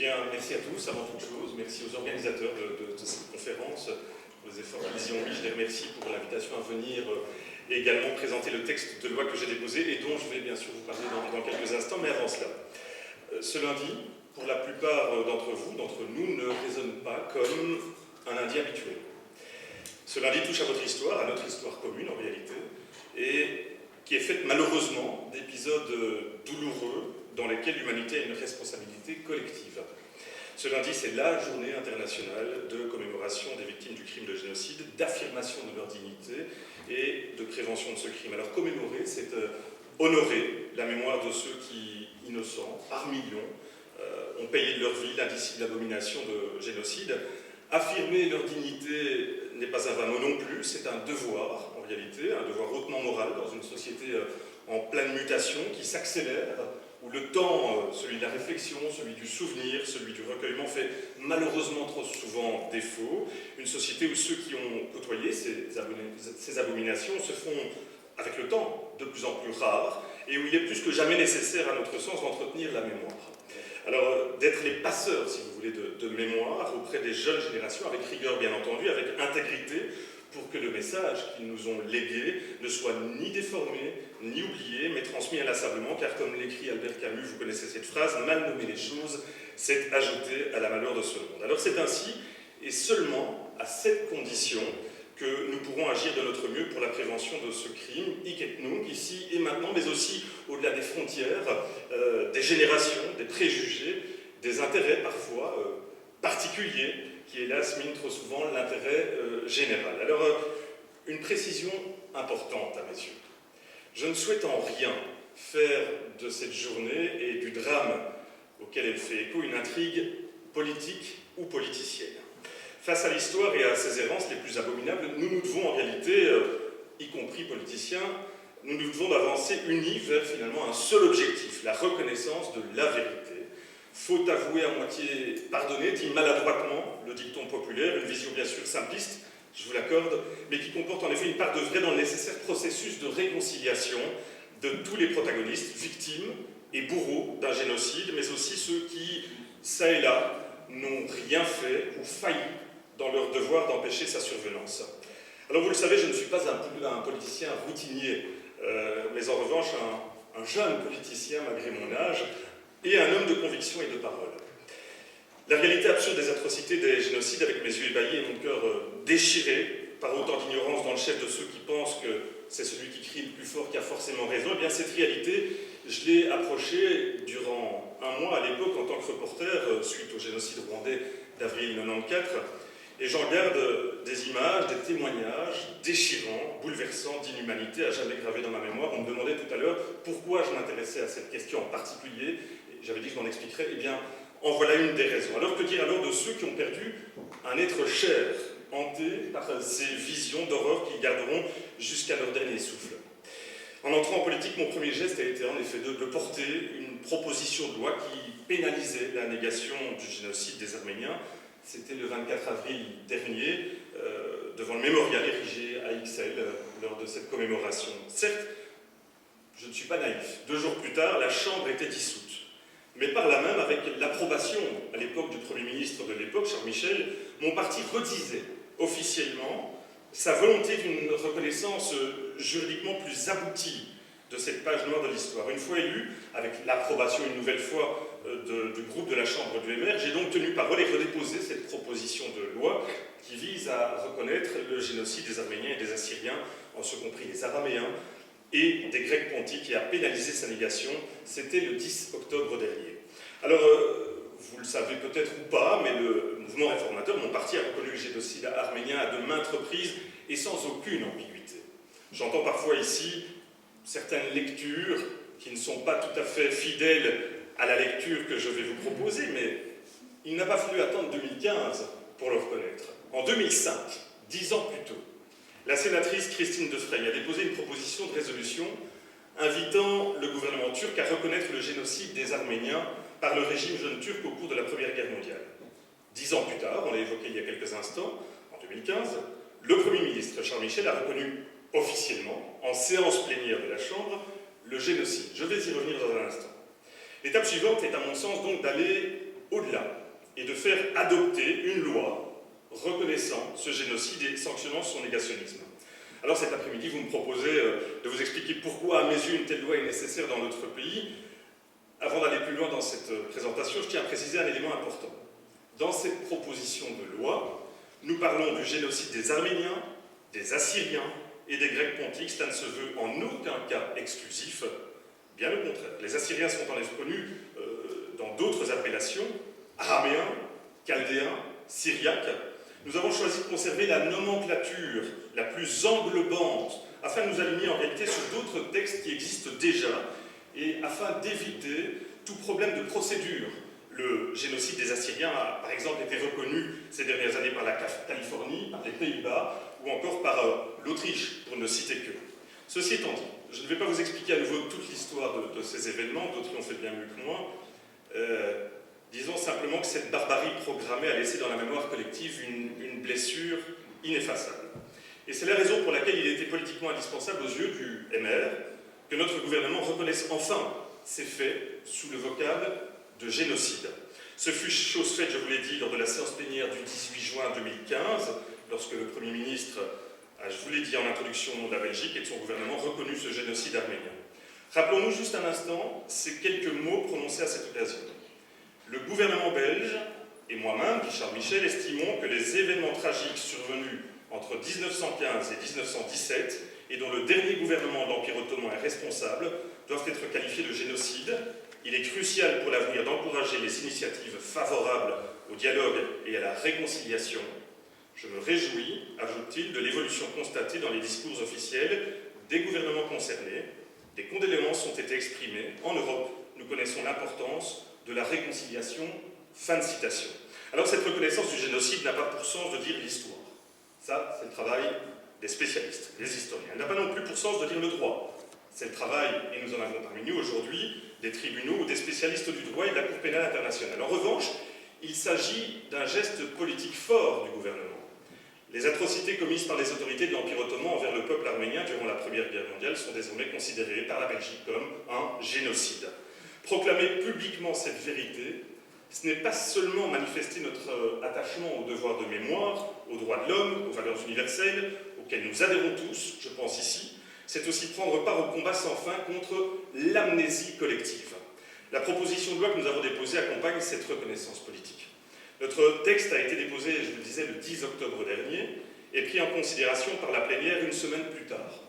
bien, merci à tous, avant toute chose. Merci aux organisateurs de cette conférence, pour les efforts qu'ils y ont mis. Je les remercie pour l'invitation à venir et également présenter le texte de loi que j'ai déposé et dont je vais bien sûr vous parler dans quelques instants. Mais avant cela, ce lundi, pour la plupart d'entre vous, d'entre nous, ne résonne pas comme un lundi habituel. Ce lundi touche à votre histoire, à notre histoire commune en réalité, et qui est faite malheureusement d'épisodes douloureux dans lesquels l'humanité a une responsabilité collective. Ce lundi, c'est la journée internationale de commémoration des victimes du crime de génocide, d'affirmation de leur dignité et de prévention de ce crime. Alors commémorer, c'est honorer la mémoire de ceux qui, innocents, par millions, ont payé de leur vie l'indicible abomination de génocide. Affirmer leur dignité n'est pas un vain mot non plus, c'est un devoir en réalité, un devoir hautement moral dans une société en pleine mutation qui s'accélère, où le temps, celui de la réflexion, celui du souvenir, celui du recueillement fait malheureusement trop souvent défaut. Une société où ceux qui ont côtoyé ces abominations se font, avec le temps, de plus en plus rares, et où il est plus que jamais nécessaire, à notre sens, d'entretenir la mémoire. Alors, d'être les passeurs, si vous voulez, de mémoire auprès des jeunes générations, avec rigueur bien entendu, avec intégrité, pour que le message qu'ils nous ont légué ne soit ni déformé, ni oublié, mais transmis inlassablement, car comme l'écrit Albert Camus, vous connaissez cette phrase, mal nommer les choses, c'est ajouter à la malheur de ce monde. Alors c'est ainsi, et seulement à cette condition, que nous pourrons agir de notre mieux pour la prévention de ce crime, hic et nunc, ici et maintenant, mais aussi au-delà des frontières, des générations, des préjugés, des intérêts parfois particuliers, qui hélas minent trop souvent l'intérêt général. Alors, une précision importante à mes yeux. Je ne souhaite en rien faire de cette journée et du drame auquel elle fait écho une intrigue politique ou politicienne. Face à l'histoire et à ses errances les plus abominables, nous nous devons en réalité, y compris politiciens, nous nous devons d'avancer unis vers finalement un seul objectif, la reconnaissance de la vérité. Faut avouer à moitié pardonner, dit maladroitement le dicton populaire, une vision bien sûr simpliste, je vous l'accorde, mais qui comporte en effet une part de vrai dans le nécessaire processus de réconciliation de tous les protagonistes, victimes et bourreaux d'un génocide, mais aussi ceux qui, ça et là, n'ont rien fait ou failli dans leur devoir d'empêcher sa survenance. Alors vous le savez, je ne suis pas un politicien routinier, mais en revanche un jeune politicien malgré mon âge, et un homme de conviction et de parole. La réalité absurde des atrocités des génocides, avec mes yeux ébahis et mon cœur déchiré par autant d'ignorance dans le chef de ceux qui pensent que c'est celui qui crie le plus fort qui a forcément raison, eh bien cette réalité, je l'ai approchée durant un mois à l'époque en tant que reporter, suite au génocide rwandais d'avril 1994, et j'en garde des images, des témoignages déchirants, bouleversants, d'inhumanité, à jamais gravés dans ma mémoire. On me demandait tout à l'heure pourquoi je m'intéressais à cette question en particulier. J'avais dit que je m'en expliquerais. Eh bien, en voilà une des raisons. Alors, que dire alors de ceux qui ont perdu un être cher, hanté par ces visions d'horreur qu'ils garderont jusqu'à leur dernier souffle? En entrant en politique, mon premier geste a été en effet de porter une proposition de loi qui pénalisait la négation du génocide des Arméniens. C'était le 24 avril dernier, devant le mémorial érigé à Ixelles, lors de cette commémoration. Certes, je ne suis pas naïf. 2 jours plus tard, la Chambre était dissoute. Mais par là même, avec l'approbation, à l'époque du Premier ministre de l'époque, Charles Michel, mon parti redisait officiellement sa volonté d'une reconnaissance juridiquement plus aboutie de cette page noire de l'histoire. Une fois élu, avec l'approbation une nouvelle fois du groupe de la Chambre du MR, j'ai donc tenu parole et redéposé cette proposition de loi qui vise à reconnaître le génocide des Arméniens et des Assyriens, en ce compris les Araméens, et des Grecs pontiques, et à pénaliser sa négation. C'était le 10 octobre dernier. Alors, vous le savez peut-être ou pas, mais le mouvement réformateur, mon parti, a reconnu le génocide arménien à de maintes reprises et sans aucune ambiguïté. J'entends parfois ici certaines lectures qui ne sont pas tout à fait fidèles à la lecture que je vais vous proposer, mais il n'a pas fallu attendre 2015 pour le reconnaître. En 2005, 10 ans plus tôt, la sénatrice Christine Defrey a déposé une proposition de résolution invitant le gouvernement turc à reconnaître le génocide des Arméniens par le régime jeune turc au cours de la Première Guerre mondiale. 10 ans plus tard, on l'a évoqué il y a quelques instants, en 2015, le Premier ministre Charles Michel a reconnu officiellement, en séance plénière de la Chambre, le génocide. Je vais y revenir dans un instant. L'étape suivante est à mon sens donc d'aller au-delà et de faire adopter une loi reconnaissant ce génocide et sanctionnant son négationnisme. Alors cet après-midi, vous me proposez de vous expliquer pourquoi, à mes yeux, une telle loi est nécessaire dans notre pays. Avant d'aller plus loin dans cette présentation, je tiens à préciser un élément important. Dans cette proposition de loi, nous parlons du génocide des Arméniens, des Assyriens et des Grecs pontiques. Cela ne se veut en aucun cas exclusif, bien au contraire. Les Assyriens sont en effet connus dans d'autres appellations, araméens, chaldéens, syriaques. Nous avons choisi de conserver la nomenclature la plus englobante afin de nous aligner en réalité sur d'autres textes qui existent déjà et afin d'éviter tout problème de procédure. Le génocide des Assyriens a par exemple été reconnu ces dernières années par la Californie, par les Pays-Bas ou encore par l'Autriche, pour ne citer que. Ceci étant dit, je ne vais pas vous expliquer à nouveau toute l'histoire de ces événements, d'autres l'ont fait bien mieux que moi. Disons simplement que cette barbarie programmée a laissé dans la mémoire collective une blessure ineffaçable. Et c'est la raison pour laquelle il était politiquement indispensable aux yeux du MR que notre gouvernement reconnaisse enfin ces faits sous le vocable de génocide. Ce fut chose faite, je vous l'ai dit, lors de la séance plénière du 18 juin 2015, lorsque le Premier ministre a, je vous l'ai dit en introduction de la Belgique, et de son gouvernement reconnu ce génocide arménien. Rappelons-nous juste un instant ces quelques mots prononcés à cette occasion. Le gouvernement belge et moi-même, Richard Michel, estimons que les événements tragiques survenus entre 1915 et 1917, et dont le dernier gouvernement de l'Empire ottoman est responsable, doivent être qualifiés de génocide. Il est crucial pour l'avenir d'encourager les initiatives favorables au dialogue et à la réconciliation. Je me réjouis, ajoute-t-il, de l'évolution constatée dans les discours officiels des gouvernements concernés. Des condoléances ont été exprimées. En Europe, nous connaissons l'importance de la réconciliation. Fin de citation. Alors cette reconnaissance du génocide n'a pas pour sens de dire l'histoire. Ça, c'est le travail des spécialistes, des historiens. Elle n'a pas non plus pour sens de dire le droit. C'est le travail, et nous en avons parmi nous aujourd'hui, des tribunaux ou des spécialistes du droit et de la Cour pénale internationale. En revanche, il s'agit d'un geste politique fort du gouvernement. Les atrocités commises par les autorités de l'Empire ottoman envers le peuple arménien durant la Première Guerre mondiale sont désormais considérées par la Belgique comme un génocide. Proclamer publiquement cette vérité, ce n'est pas seulement manifester notre attachement au devoir de mémoire, aux droits de l'homme, aux valeurs universelles, auxquelles nous adhérons tous, je pense ici, c'est aussi prendre part au combat sans fin contre l'amnésie collective. La proposition de loi que nous avons déposée accompagne cette reconnaissance politique. Notre texte a été déposé, je le disais, le 10 octobre dernier et pris en considération par la plénière une semaine plus tard.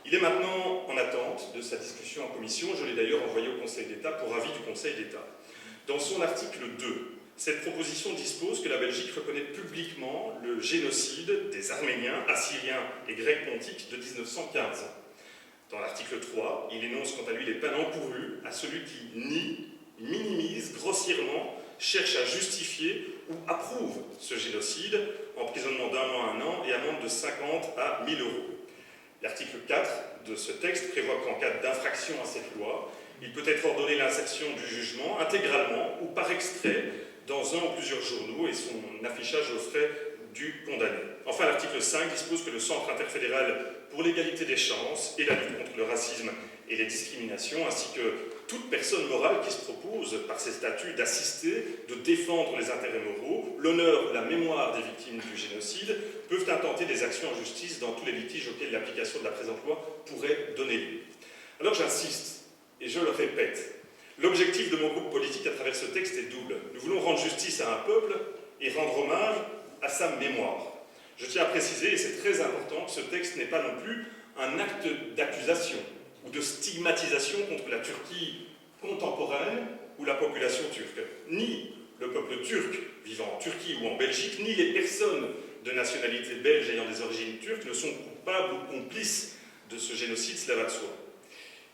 Il est maintenant en attente de sa discussion en commission. Je l'ai d'ailleurs envoyé au Conseil d'État pour avis du Conseil d'État. Dans son article 2, cette proposition dispose que la Belgique reconnaît publiquement le génocide des Arméniens, Assyriens et Grecs pontiques de 1915. Dans l'article 3, il énonce quant à lui les peines encourues à celui qui nie, minimise grossièrement, cherche à justifier ou approuve ce génocide, emprisonnement d'1 mois à 1 an et amende de 50 à 1000 euros. L'article 4 de ce texte prévoit qu'en cas d'infraction à cette loi, il peut être ordonné l'insertion du jugement intégralement ou par extrait dans un ou plusieurs journaux et son affichage aux frais du condamné. Enfin, l'article 5 dispose que le Centre interfédéral pour l'égalité des chances et la lutte contre le racisme et les discriminations, ainsi que toute personne morale qui se propose, par ses statuts, d'assister, de défendre les intérêts moraux, l'honneur ou la mémoire des victimes du génocide, peuvent intenter des actions en justice dans tous les litiges auxquels l'application de la présente loi pourrait donner lieu. Alors j'insiste, et je le répète, l'objectif de mon groupe politique à travers ce texte est double. Nous voulons rendre justice à un peuple et rendre hommage à sa mémoire. Je tiens à préciser, et c'est très important, que ce texte n'est pas non plus un acte d'accusation ou de stigmatisation contre la Turquie contemporaine ou la population turque. Ni le peuple turc vivant en Turquie ou en Belgique, ni les personnes de nationalité belge ayant des origines turques ne sont coupables ou complices de ce génocide, cela va de soi.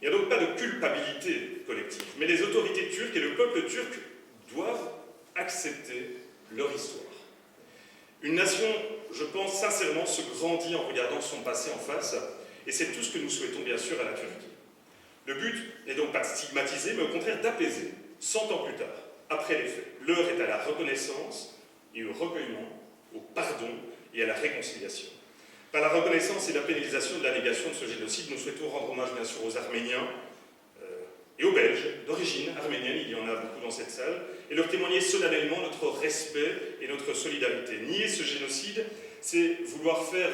Il n'y a donc pas de culpabilité collective, mais les autorités turques et le peuple turc doivent accepter leur histoire. Une nation, je pense sincèrement, se grandit en regardant son passé en face, et c'est tout ce que nous souhaitons bien sûr à la Turquie. Le but n'est donc pas de stigmatiser, mais au contraire d'apaiser, 100 ans plus tard, après les faits. L'heure est à la reconnaissance et au recueillement, au pardon et à la réconciliation. Par la reconnaissance et la pénalisation de la négation de ce génocide, nous souhaitons rendre hommage bien sûr aux Arméniens et aux Belges, d'origine arménienne, il y en a beaucoup dans cette salle, et leur témoigner solennellement notre respect et notre solidarité. Nier ce génocide, c'est vouloir faire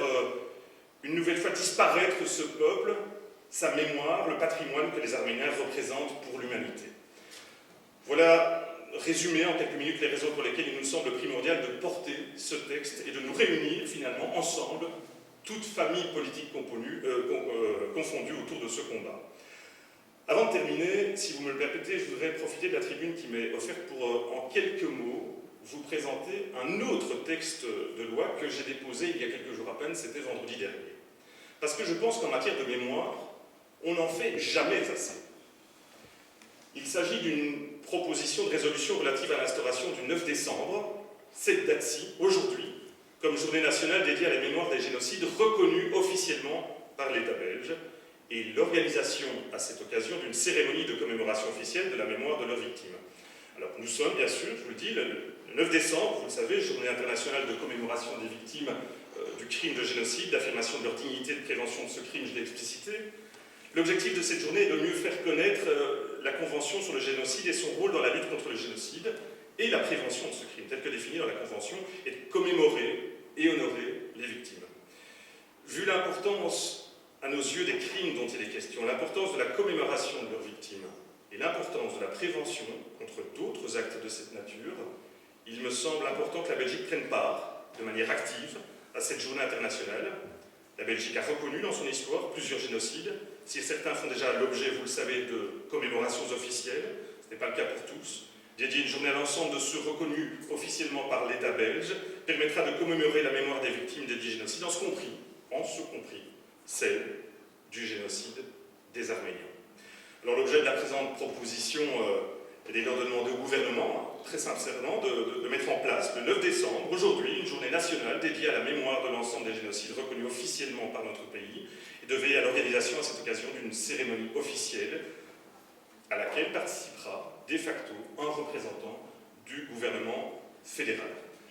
une nouvelle fois disparaître ce peuple, sa mémoire, le patrimoine que les Arméniens représentent pour l'humanité. Voilà, résumé en quelques minutes, les raisons pour lesquelles il nous semble primordial de porter ce texte et de nous réunir finalement ensemble, toutes familles politiques confondues autour de ce combat. Avant de terminer, si vous me le permettez, je voudrais profiter de la tribune qui m'est offerte pour, en quelques mots, vous présenter un autre texte de loi que j'ai déposé il y a quelques jours à peine, c'était vendredi dernier. Parce que je pense qu'en matière de mémoire, on n'en fait jamais assez. Il s'agit d'une proposition de résolution relative à l'instauration du 9 décembre, cette date-ci, aujourd'hui, comme journée nationale dédiée à la mémoire des génocides reconnue officiellement par l'État belge, et l'organisation à cette occasion d'une cérémonie de commémoration officielle de la mémoire de leurs victimes. Alors nous sommes bien sûr, je vous le dis, le 9 décembre, vous le savez, journée internationale de commémoration des victimes du crime de génocide, d'affirmation de leur dignité, de prévention de ce crime, je l'ai explicité. L'objectif de cette journée est de mieux faire connaître la Convention sur le génocide et son rôle dans la lutte contre le génocide et la prévention de ce crime, tel que défini dans la Convention, et de commémorer et honorer les victimes. Vu l'importance à nos yeux des crimes dont il est question, l'importance de la commémoration de leurs victimes et l'importance de la prévention contre d'autres actes de cette nature, il me semble important que la Belgique prenne part, de manière active, à cette journée internationale. La Belgique a reconnu dans son histoire plusieurs génocides. Si certains font déjà l'objet, vous le savez, de commémorations officielles, ce n'est pas le cas pour tous. Dédier une journée à l'ensemble de ceux reconnus officiellement par l'État belge permettra de commémorer la mémoire des victimes des 10 génocides, en ce compris celle du génocide des Arméniens. Alors l'objet de la présente proposition est de demander au gouvernement, très sincèrement, de mettre en place le 9 décembre, aujourd'hui, une journée nationale dédiée à la mémoire de l'ensemble des génocides reconnus officiellement par notre pays, et de veiller à l'organisation à cette occasion d'une cérémonie officielle à laquelle participera de facto un représentant du gouvernement fédéral.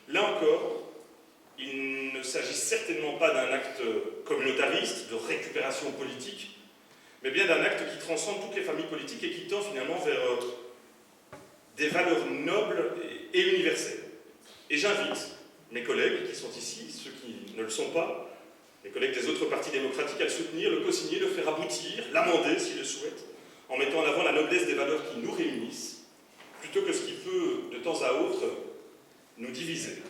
Là encore, il ne s'agit certainement pas d'un acte communautariste, de récupération politique, mais bien d'un acte qui transcende toutes les familles politiques et qui tend finalement vers des valeurs nobles et universelles. Et j'invite mes collègues qui sont ici, ceux qui ne le sont pas, les collègues des autres partis démocratiques à le soutenir, le co-signer, le faire aboutir, l'amender s'ils le souhaitent, en mettant en avant la noblesse des valeurs qui nous réunissent, plutôt que ce qui peut, de temps à autre, nous diviser.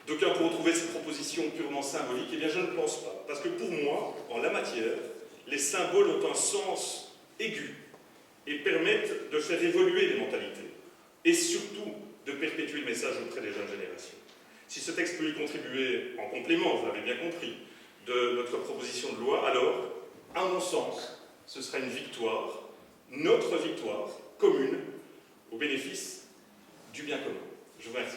D'aucuns pourront trouver cette proposition purement symbolique, eh bien je ne le pense pas. Parce que pour moi, en la matière, les symboles ont un sens aigu et permettent de faire évoluer les mentalités. Et surtout, de perpétuer le message auprès des jeunes générations. Si ce texte peut y contribuer en complément, vous l'avez bien compris, de notre proposition de loi, alors, à mon sens, ce sera une victoire, notre victoire commune, au bénéfice du bien commun. Je vous remercie.